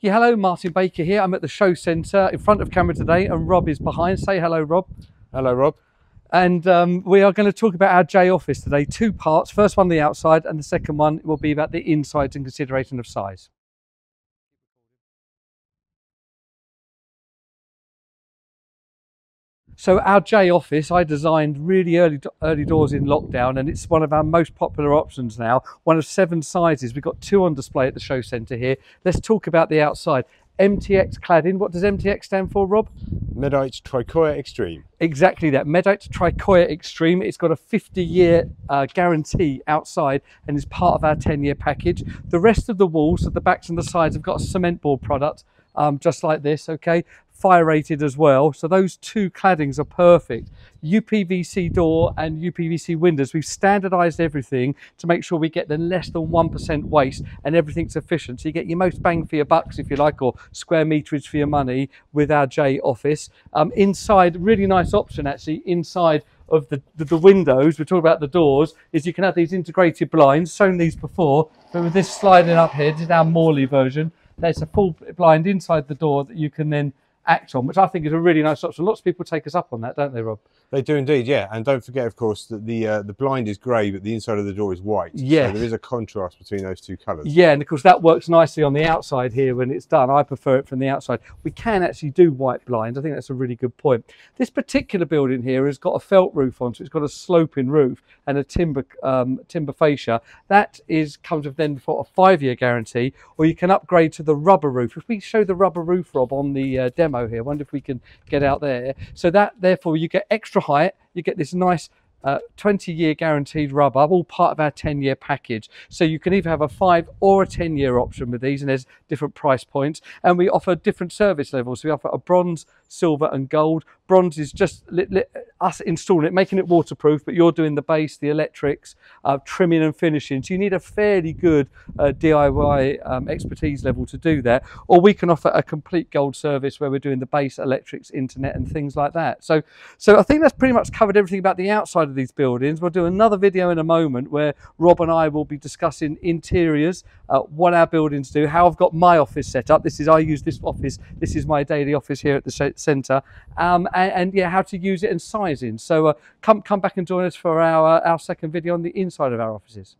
Yeah, hello, Martin Baker here. I'm at the show centre in front of camera today, and Rob is behind. Say hello, Rob. Hello, Rob. And we are going to talk about our J office today. Two parts. First one, the outside, and the second one will be about the insides and consideration of size. So our J office, I designed really early doors in lockdown, and it's one of our most popular options now. One of 7 sizes. We've got 2 on display at the show centre here. Let's talk about the outside. MTX cladding. What does MTX stand for, Rob? Medite Tricoya Extreme. Exactly that, Medite Tricoya Extreme. It's got a 50-year guarantee outside and is part of our 10-year package. The rest of the walls, so the backs and the sides, have got a cement board product, just like this, okay? Fire rated as well. So those 2 claddings are perfect. UPVC door and UPVC windows. We've standardized everything to make sure we get the less than 1% waste and everything's efficient. So you get your most bang for your bucks, if you like, or square meterage for your money with our J office. Inside, really nice option actually, inside of the windows, we're talking about the doors, is you can have these integrated blinds. Shown these before, but with this sliding up here, this is our Morley version. There's a full blind inside the door that you can then act on, which I think is a really nice option. Lots of people take us up on that, don't they, Rob? They do indeed, yeah. And don't forget, of course, that the blind is grey, but the inside of the door is white. Yeah. So there is a contrast between those 2 colours. Yeah, and of course that works nicely on the outside here when it's done. I prefer it from the outside. We can actually do white blinds. I think that's a really good point. This particular building here has got a felt roof on, so it's got a sloping roof and a timber fascia. That comes with then for a 5-year guarantee, or you can upgrade to the rubber roof. If we show the rubber roof, Rob, on the demo here, I wonder if we can get out there. So that therefore you get extra height, you get this nice 20-year guaranteed rubber, all part of our 10-year package. So you can either have a 5 or a 10-year option with these, and there's different price points. And we offer different service levels. We offer a bronze, silver and gold. Bronze is just us installing it, making it waterproof, but you're doing the base, the electrics, trimming and finishing. So you need a fairly good DIY expertise level to do that. Or we can offer a complete gold service where we're doing the base, electrics, internet and things like that. So I think that's pretty much covered everything about the outside of these buildings. We'll do another video in a moment where Rob and I will be discussing interiors, what our buildings do, how I've got my office set up. I use this office. This is my daily office here at the centre, and yeah, how to use it and sizing. So come back and join us for our second video on the inside of our offices.